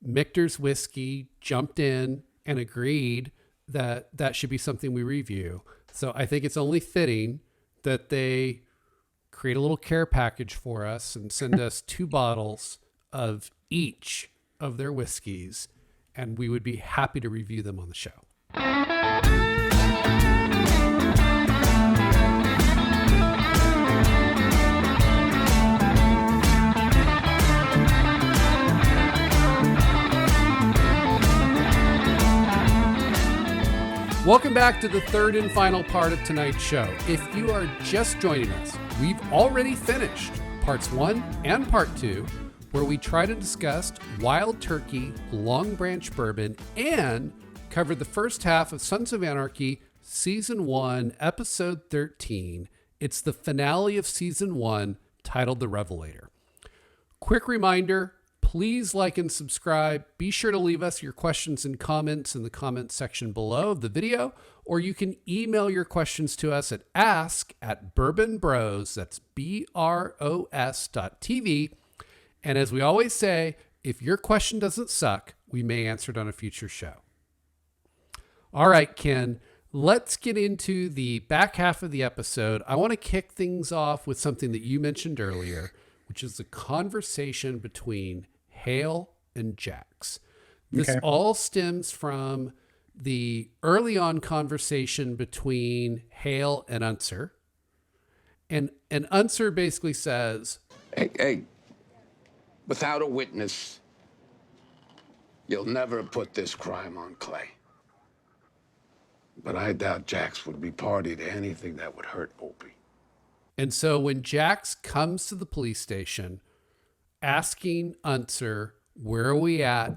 Michter's Whiskey jumped in and agreed that that should be something we review. So I think it's only fitting that they create a little care package for us and send us 2 bottles of each of their whiskeys, and we would be happy to review them on the show. Welcome back to the third and final part of tonight's show. If you are just joining us, we've already finished parts 1 and part 2, where we try to discuss Wild Turkey Longbranch Bourbon and cover the first half of Sons of Anarchy Season 1, Episode 13. It's the finale of Season 1, titled The Revelator. Quick reminder, please like and subscribe. Be sure to leave us your questions and comments in the comment section below the video, or you can email your questions to us at ask@bourbonbros, that's BROS.TV. And as we always say, if your question doesn't suck, we may answer it on a future show. All right, Ken, let's get into the back half of the episode. I want to kick things off with something that you mentioned earlier, which is the conversation between Hale and Jax. This all stems from the early on conversation between Hale and Unser. And Unser basically says, Hey, without a witness, you'll never put this crime on Clay. But I doubt Jax would be party to anything that would hurt Opie. And so when Jax comes to the police station asking Unser, where are we at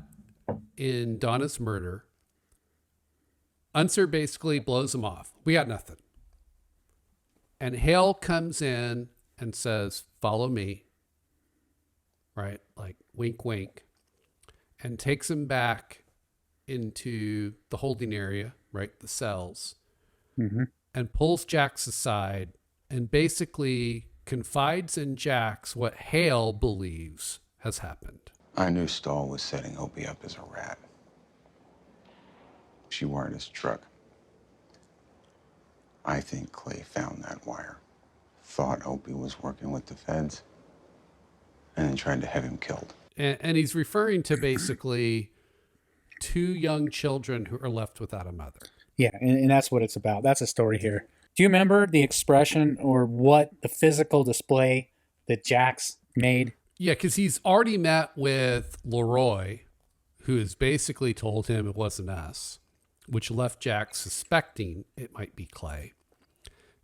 in Donna's murder, Unser basically blows him off. We got nothing. And Hale comes in and says, follow me. Right? Like wink, wink. And takes him back into the holding area, right? The cells. Mm-hmm. And pulls Jax aside and basically confides in Jax what Hale believes has happened. I knew Stahl was setting Opie up as a rat. She wired his truck. I think Clay found that wire, thought Opie was working with the feds, and then tried to have him killed. And he's referring to basically 2 young children who are left without a mother. Yeah, and that's what it's about. That's a story here. Do you remember the expression or what the physical display that Jax made? Yeah, because he's already met with Leroy, who has basically told him it wasn't us, which left Jax suspecting it might be Clay.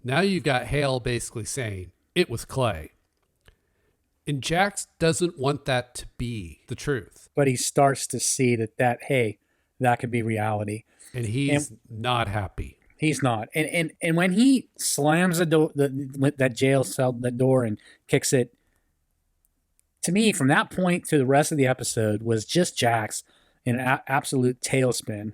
Now you've got Hale basically saying it was Clay. And Jax doesn't want that to be the truth. But he starts to see that hey, that could be reality. And he's not happy. He's not. And when he slams the door, that jail cell, that door, and kicks it, to me, from that point to the rest of the episode, was just Jax in an absolute tailspin.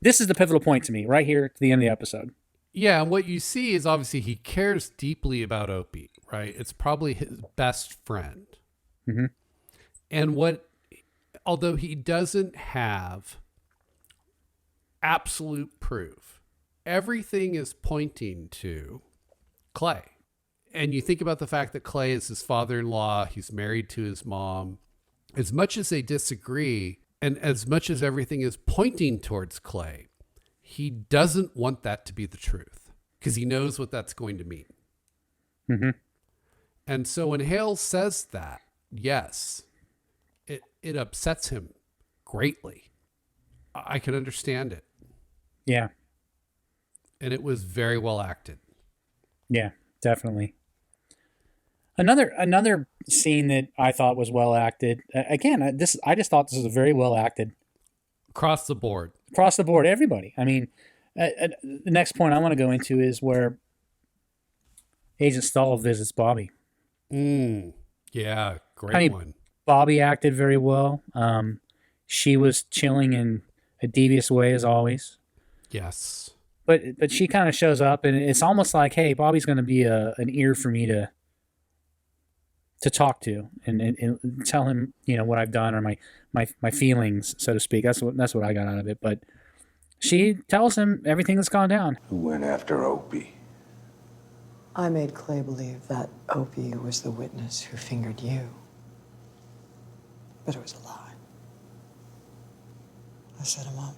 This is the pivotal point to me, right here to the end of the episode. Yeah, and what you see is obviously he cares deeply about Opie, right? It's probably his best friend. Mm-hmm. And although he doesn't have absolute proof, everything is pointing to Clay. And you think about the fact that Clay is his father-in-law, he's married to his mom. As much as they disagree, and as much as everything is pointing towards Clay, he doesn't want that to be the truth because he knows what that's going to mean. Mm-hmm. And so when Hale says that, yes, it upsets him greatly. I can understand it. Yeah. And it was very well acted. Yeah, definitely. Another scene that I thought was well acted. Again, I just thought this was very well acted. Across the board. Across the board, everybody. I mean, the next point I want to go into is where Agent Stahl visits Bobby. Yeah, great one. Bobby acted very well. She was chilling in a devious way as always. Yes. but she kind of shows up, and it's almost like, hey, Bobby's going to be an ear for me to talk to and tell him, what I've done or my feelings, so to speak. That's what I got out of it. But she tells him everything that's gone down. Who went after Opie? I made Clay believe that Opie was the witness who fingered you. But it was a lie. I set him up.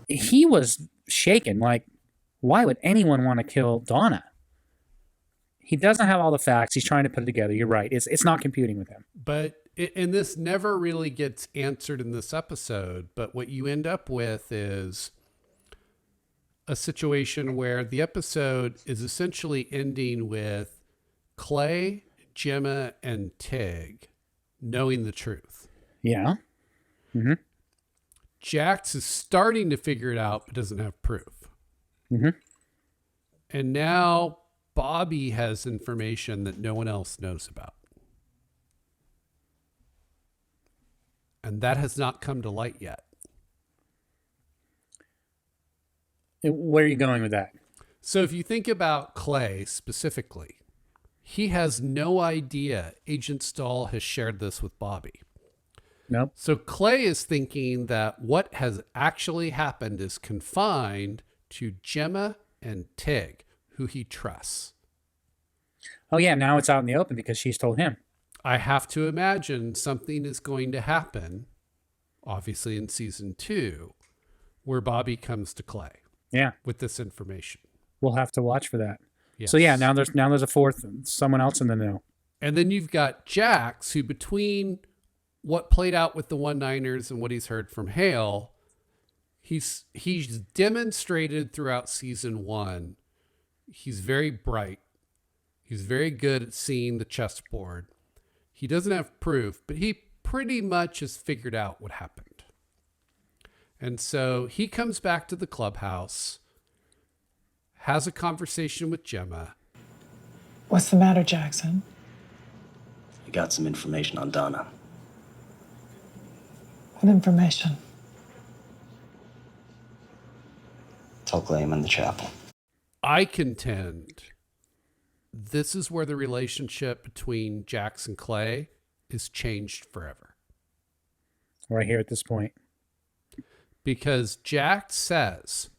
He was shaken. Like, why would anyone want to kill Donna? He doesn't have all the facts. He's trying to put it together. You're right. It's not computing with him. But and this never really gets answered in this episode. But what you end up with is a situation where the episode is essentially ending with Clay, Gemma, and Tig knowing the truth. Yeah. Mm-hmm. Jax is starting to figure it out, but doesn't have proof. Mm-hmm. And now Bobby has information that no one else knows about. And that has not come to light yet. Where are you going with that? So if you think about Clay specifically, he has no idea Agent Stahl has shared this with Bobby. Nope. So Clay is thinking that what has actually happened is confined to Gemma and Tig, who he trusts. Oh, yeah. Now it's out in the open because she's told him. I have to imagine something is going to happen, obviously in season 2, where Bobby comes to Clay. Yeah. With this information. We'll have to watch for that. Yes. So yeah, now there's a fourth, someone else in the know. And then you've got Jax, who between what played out with the 1-9ers and what he's heard from Hale, he's demonstrated throughout season 1. He's very bright. He's very good at seeing the chessboard. He doesn't have proof, but he pretty much has figured out what happened. And so he comes back to the clubhouse, has a conversation with Gemma. What's the matter, Jackson? I got some information on Donna. What information? Tell Clay I'm in the chapel. I contend this is where the relationship between Jax and Clay is changed forever. Right here at this point. Because Jax says,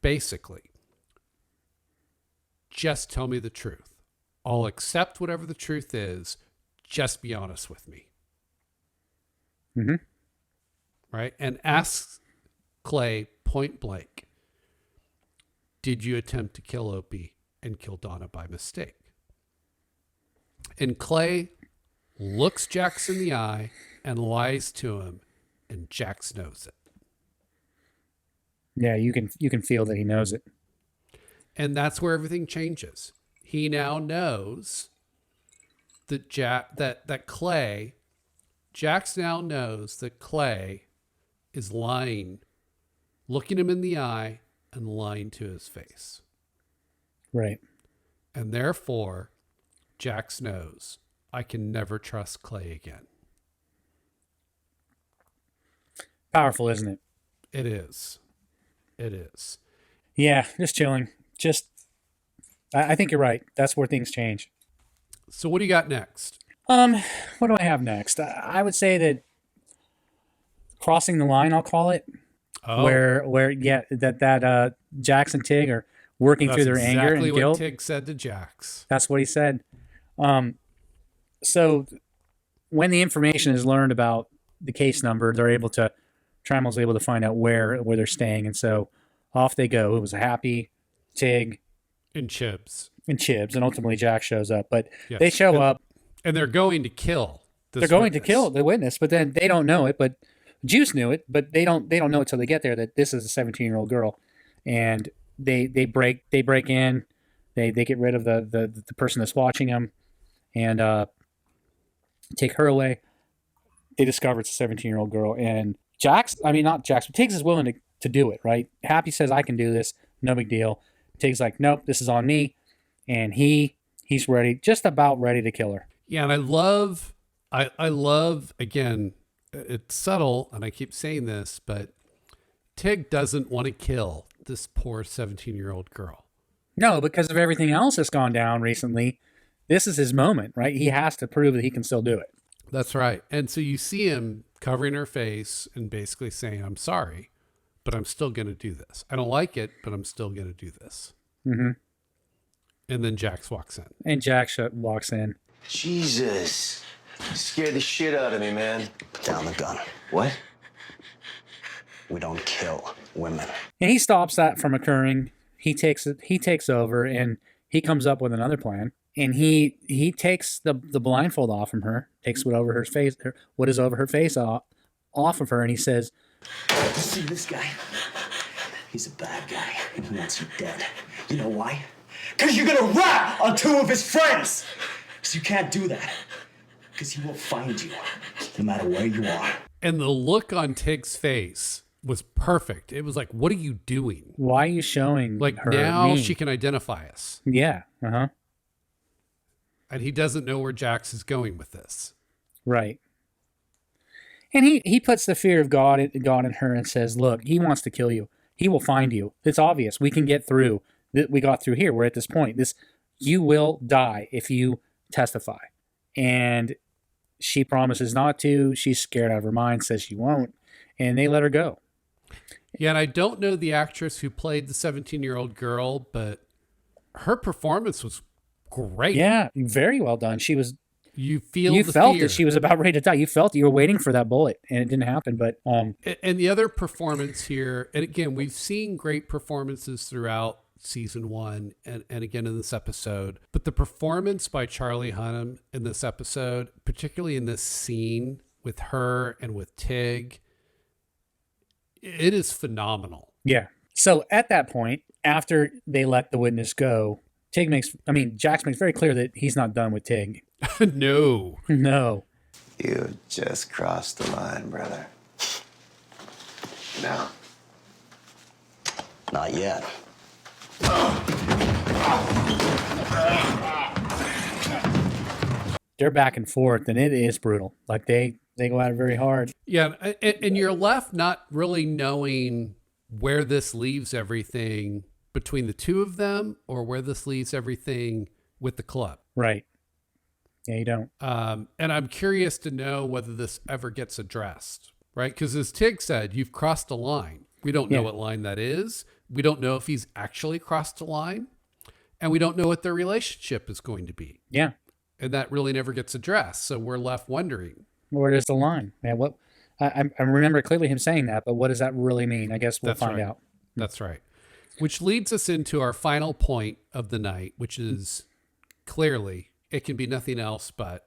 basically, just tell me the truth. I'll accept whatever the truth is. Just be honest with me. Mm-hmm. Right? And asks Clay point blank, did you attempt to kill Opie and kill Donna by mistake? And Clay looks Jax in the eye and lies to him, and Jax knows it. Yeah, you can feel that he knows it. And that's where everything changes. He now knows that Jax now knows that Clay is lying, looking him in the eye and lying to his face. Right. And therefore, Jax knows I can never trust Clay again. Powerful, isn't it? It is. It is. Yeah, just chilling. I think you're right. That's where things change. So what do you got next? What do I have next? I would say that crossing the line, I'll call it, where Jax and Tig are working through their anger and guilt. Exactly what Tig said to Jax. That's what he said. So when the information is learned about the case number, Tramel's able to find out where they're staying, and so off they go. It was a Happy, Tig, and Chibs, and ultimately Jack shows up. But yes. they show up, and they're going to kill. They're going to kill the witness, but then they don't know it. But Juice knew it, but they don't know it till they get there that this is a 17-year-old girl, and they break in, they get rid of the person that's watching them, and take her away. They discover it's a 17-year-old girl, and not Jax, but Tiggs is willing to do it, right? Happy says, I can do this, no big deal. Tiggs like, nope, this is on me. And he's ready, just about ready to kill her. Yeah, and I love, again, it's subtle, and I keep saying this, but Tig doesn't want to kill this poor 17-year-old girl. No, because of everything else that's gone down recently. This is his moment, right? He has to prove that he can still do it. That's right. And so you see him covering her face and basically saying, I'm sorry, but I'm still going to do this. I don't like it, but I'm still going to do this. Mm-hmm. And then Jax walks in. And Jax walks in. Jesus. You scared the shit out of me, man. Put down the gun. What? We don't kill women. And he stops that from occurring. He takes over, and he comes up with another plan. And he takes the blindfold off from her, takes what is over her face off of her, and he says, See this guy? He's a bad guy, and he wants you dead. You know why? Because you're gonna rat on two of his friends! Because you can't do that. Because he will find you, no matter where you are. And the look on Tig's face was perfect. It was like, what are you doing? why are you showing Like, her now me? she can identify us. Yeah, uh-huh. And he doesn't know where Jax is going with this. Right. And he puts the fear of God in her and says, look, he wants to kill you. He will find you. It's obvious. We can get through. We got through here. We're at this point. You will die if you testify. And she promises not to. She's scared out of her mind, says she won't. And they let her go. Yeah, and I don't know the actress who played the 17-year-old girl, but her performance was great. Yeah, very well done. She was. You felt fear. that she was about ready to die. You felt you were waiting for that bullet, and it didn't happen. But And the other performance here, and again, we've seen great performances throughout season 1 and again in this episode, but the performance by Charlie Hunnam in this episode, particularly in this scene with her and with Tig, it is phenomenal. yeah. So at that point, after they let the witness go, Jax makes very clear that he's not done with Tig. No. No. You just crossed the line, brother. No. Not yet. They're back and forth, and it is brutal. Like they go at it very hard. Yeah, and you're left not really knowing where this leaves everything between the two of them or where this leaves everything with the club. Right. Yeah, you don't. And I'm curious to know whether this ever gets addressed, right? Because as Tig said, you've crossed a line. We don't know Yeah. what line that is. We don't know if he's actually crossed a line. And we don't know what their relationship is going to be. Yeah. And that really never gets addressed. So we're left wondering. Where is the line? Man, what? I remember clearly him saying that, but what does that really mean? I guess we'll That's find right. out. That's right. Which leads us into our final point of the night, which is clearly it can be nothing else but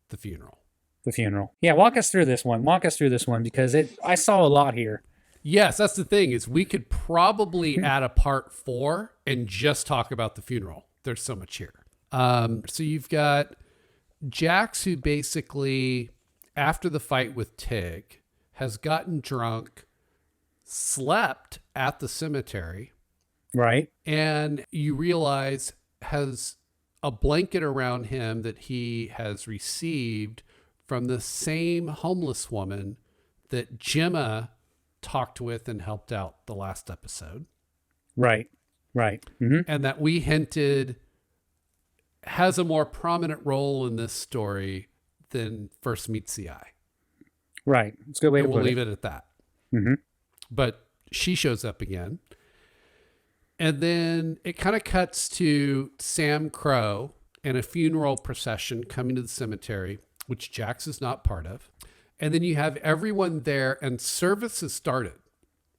the funeral. The funeral. Yeah, walk us through this one. Because I saw a lot here. Yes, that's the thing is we could probably add a part 4 and just talk about the funeral. There's so much here. So you've got Jax, who basically, after the fight with Tig, has gotten drunk, slept at the cemetery, Right. and you realize has a blanket around him that he has received from the same homeless woman that Gemma talked with and helped out the last episode. Right. Mm-hmm. And that we hinted has a more prominent role in this story than first meets the eye. Right. It's a good way to And we'll put leave it. it at that. Mm-hmm. But she shows up again. And then it kind of cuts to Sam Crow and a funeral procession coming to the cemetery, which Jax is not part of. And then you have everyone there and service has started,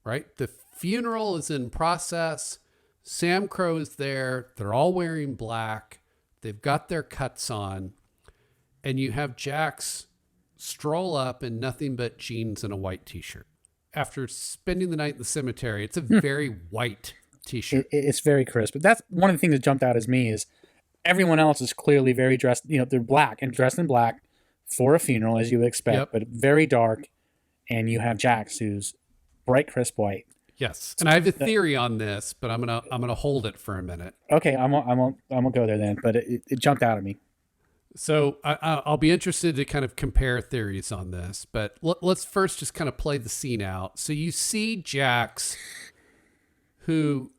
right? The funeral is in process. Sam Crow is there. They're all wearing black. They've got their cuts on. And you have Jax stroll up in nothing but jeans and a white t-shirt. After spending the night in the cemetery, it's a very white t-shirt. It's very crisp. But that's one of the things that jumped out as me is everyone else is clearly very dressed. They're black and dressed in black for a funeral, as you would expect, Yep. but very dark. And you have Jax, who's bright, crisp white. Yes. And I have a theory on this, but I'm gonna hold it for a minute. Okay, I won't go there then. But it jumped out at me. So I'll be interested to kind of compare theories on this, but let's first just kind of play the scene out. So you see Jax, who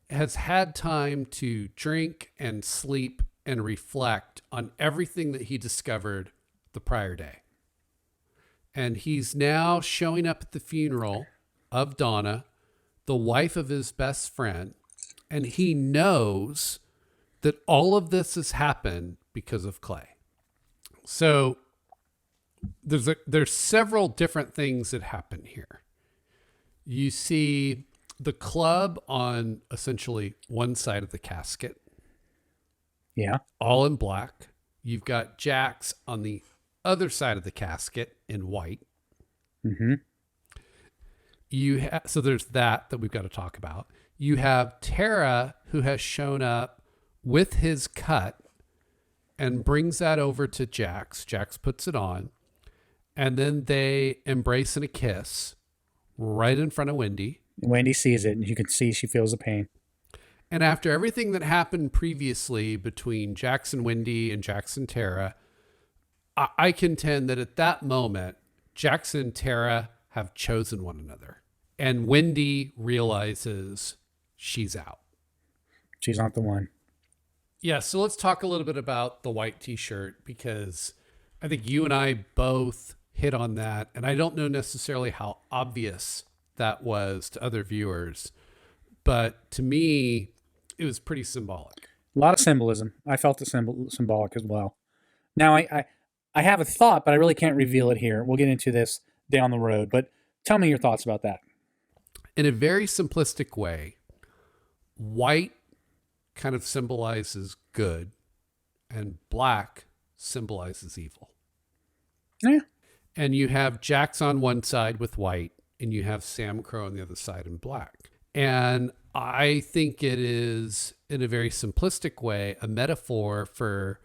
has had time to drink and sleep and reflect on everything that he discovered the prior day. And he's now showing up at the funeral of Donna, the wife of his best friend, and he knows that all of this has happened because of Clay. So there's several different things that happen here. You see the club on essentially one side of the casket, Yeah. all in black. You've got Jax on the other side of the casket in white. Mm-hmm. So there's that we've got to talk about. You have Tara, who has shown up with his cut and brings that over to Jax. Jax puts it on, and then they embrace in a kiss right in front of Wendy. Wendy sees it, and you can see she feels the pain. And after everything that happened previously between Jax and Wendy and Jax and Tara, I contend that at that moment, Jax and Tara have chosen one another. And Wendy realizes she's out. She's not the one. Yeah, so let's talk a little bit about the white t-shirt, because I think you and I both hit on that. And I don't know necessarily how obvious that was to other viewers, but to me, it was pretty symbolic. A lot of symbolism. I felt the symbolic as well. Now, I have a thought, but I really can't reveal it here. We'll get into this down the road, but tell me your thoughts about that. In a very simplistic way, white kind of symbolizes good and black symbolizes evil. Yeah. And you have Jax on one side with white, and you have Sam Crow on the other side in black. And I think it is, in a very simplistic way, a metaphor for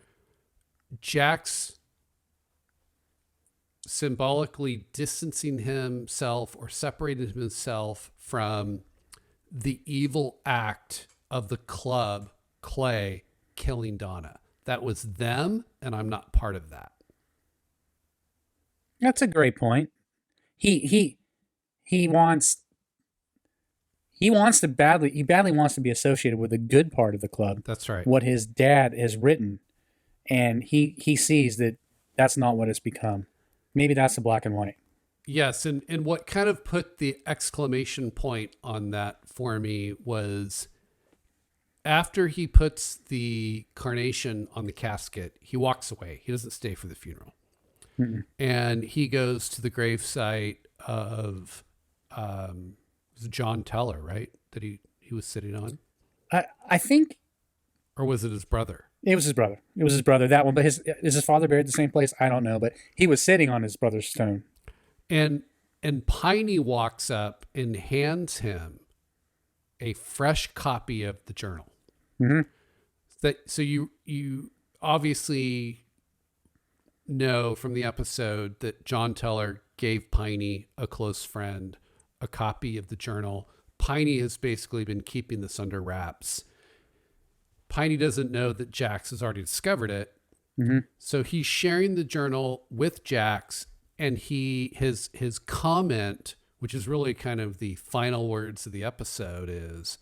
Jax symbolically distancing himself or separating himself from the evil act of the club, Clay, killing Donna. That was them, and I'm not part of that. That's a great point. He badly wants to be associated with the good part of the club. That's right. What his dad has written, and he sees that that's not what it's become. Maybe that's the black and white. Yes, and what kind of put the exclamation point on that for me was after he puts the carnation on the casket, he walks away. He doesn't stay for the funeral. Mm-mm. And he goes to the gravesite of John Teller, right? That he was sitting on. I think, or was it his brother? It was his brother. It was his brother, that one. But is his father buried the same place? I don't know. But he was sitting on his brother's stone. And Piney walks up and hands him a fresh copy of the journal. Mm-hmm. So you obviously know from the episode that John Teller gave Piney, a close friend, a copy of the journal. Piney has basically been keeping this under wraps. Piney doesn't know that Jax has already discovered it. Mm-hmm. So he's sharing the journal with Jax, and his comment, which is really kind of the final words of the episode, is,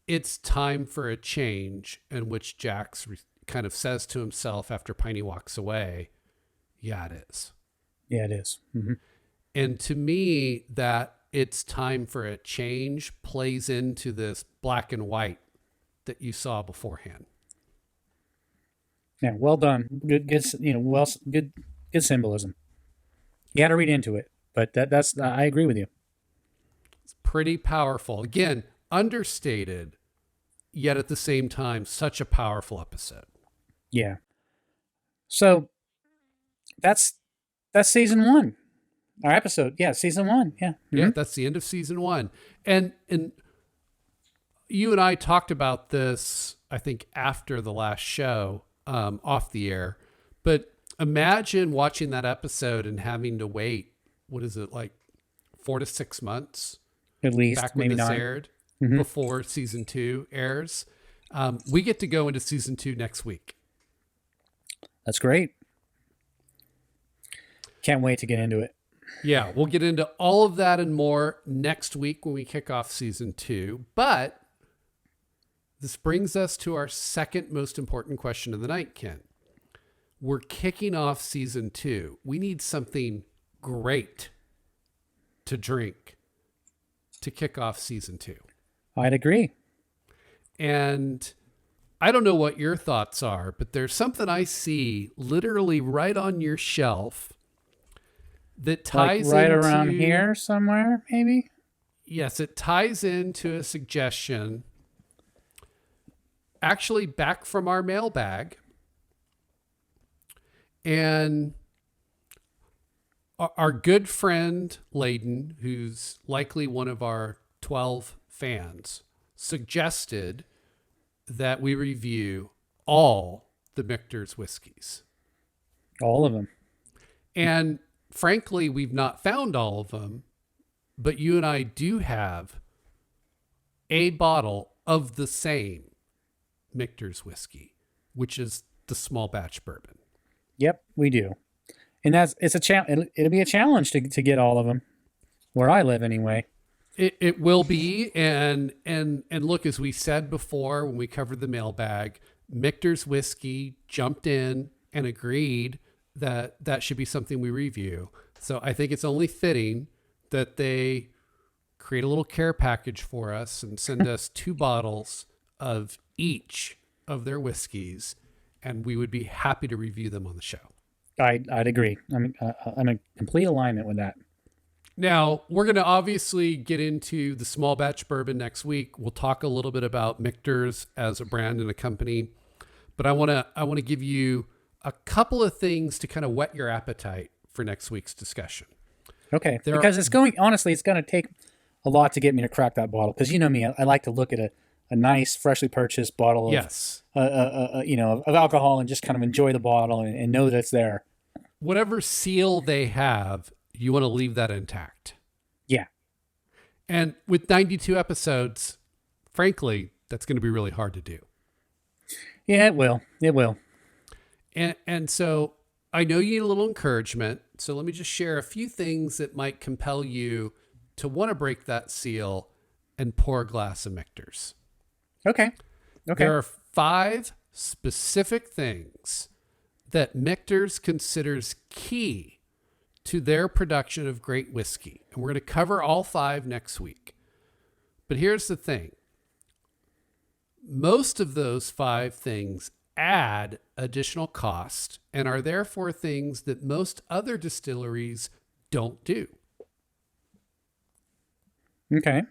"It's time for a change," in which Jax kind of says to himself after Piney walks away, "Yeah, it is." Yeah, it is. Mm-hmm. And to me, that "it's time for a change" plays into this black and white that you saw beforehand. Yeah, well done. Good, good symbolism. You got to read into it, but that's I agree with you. It's pretty powerful. Again, understated, yet at the same time, such a powerful episode. Yeah. So that's season 1. Our episode, yeah, season 1, yeah. Mm-hmm. Yeah, that's the end of season 1. And you and I talked about this, I think, after the last show, off the air. But imagine watching that episode and having to wait, what is it, like 4 to 6 months? At least, back when maybe this 9. aired, Mm-hmm. before season 2 airs. We get to go into season 2 next week. That's great. Can't wait to get into it. Yeah, we'll get into all of that and more next week when we kick off season 2. But this brings us to our second most important question of the night, Ken. We're kicking off season 2. We need something great to drink to kick off season 2. I'd agree. And I don't know what your thoughts are, but there's something I see literally right on your shelf that ties like right into, around here somewhere, maybe? Yes, it ties into a suggestion actually back from our mailbag. And our good friend Layden, who's likely one of our 12 fans, suggested that we review all the Michter's whiskeys. All of them. And frankly, we've not found all of them, but you and I do have a bottle of the same Michter's whiskey, which is the small batch bourbon. Yep, we do. And it's a challenge. It'll be a challenge to get all of them where I live anyway. It will be. And look, as we said before, when we covered the mailbag, Michter's whiskey jumped in and agreed that should be something we review. So I think it's only fitting that they create a little care package for us and send us 2 bottles of each of their whiskeys, and we would be happy to review them on the show. I'd agree. I'm in complete alignment with that. Now, we're going to obviously get into the small batch bourbon next week. We'll talk a little bit about Michter's as a brand and a company, but I want to give you a couple of things to kind of whet your appetite for next week's discussion. Okay, because it's going to take a lot to get me to crack that bottle. Because you know me, I like to look at a nice, freshly purchased bottle of, yes, of alcohol and just kind of enjoy the bottle and know that it's there. Whatever seal they have, you want to leave that intact. Yeah. And with 92 episodes, frankly, that's going to be really hard to do. Yeah, it will. It will. And so I know you need a little encouragement. So let me just share a few things that might compel you to want to break that seal and pour a glass of Michter's. Okay. There are 5 specific things that Michter's considers key to their production of great whiskey. And we're going to cover all 5 next week. But here's the thing. Most of those 5 things add additional cost and are therefore things that most other distilleries don't do. Okay.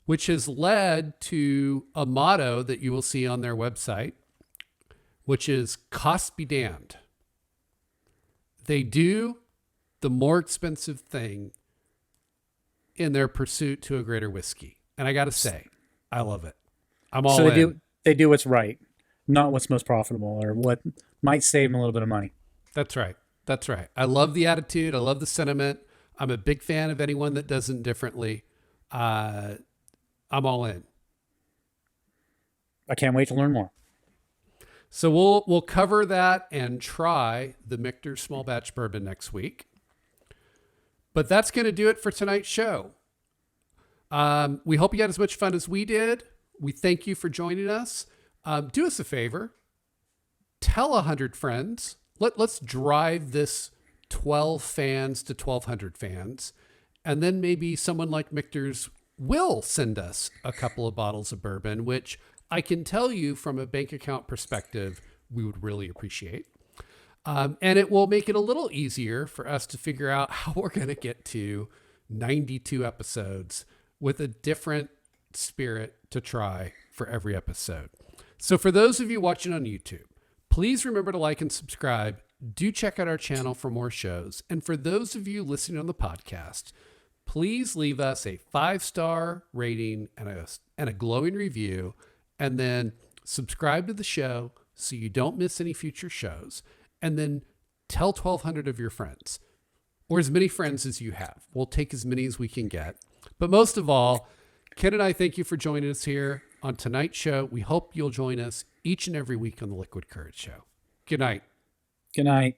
Which has led to a motto that you will see on their website, which is cost be damned. They do the more expensive thing in their pursuit to a greater whiskey. And I got to say, I love it. I'm all in. They do what's right, not what's most profitable or what might save them a little bit of money. That's right. That's right. I love the attitude. I love the sentiment. I'm a big fan of anyone that does it differently. I'm all in. I can't wait to learn more. So we'll cover that and try the Michter's small batch bourbon next week. But that's going to do it for tonight's show. We hope you had as much fun as we did. We thank you for joining us. Do us a favor. Tell 100 friends. Let's drive this 12 fans to 1,200 fans. And then maybe someone like Michter's will send us a couple of bottles of bourbon, which I can tell you from a bank account perspective, we would really appreciate. And it will make it a little easier for us to figure out how we're going to get to 92 episodes with a different spirit to try for every episode. So for those of you watching on YouTube, please remember to like and subscribe. Do check out our channel for more shows. And for those of you listening on the podcast, please leave us a 5-star rating and a glowing review, and then subscribe to the show so you don't miss any future shows. And then tell 1,200 of your friends, or as many friends as you have. We'll take as many as we can get. But most of all, Ken and I thank you for joining us here on tonight's show. We hope you'll join us each and every week on the Liquid Courage Show. Good night. Good night.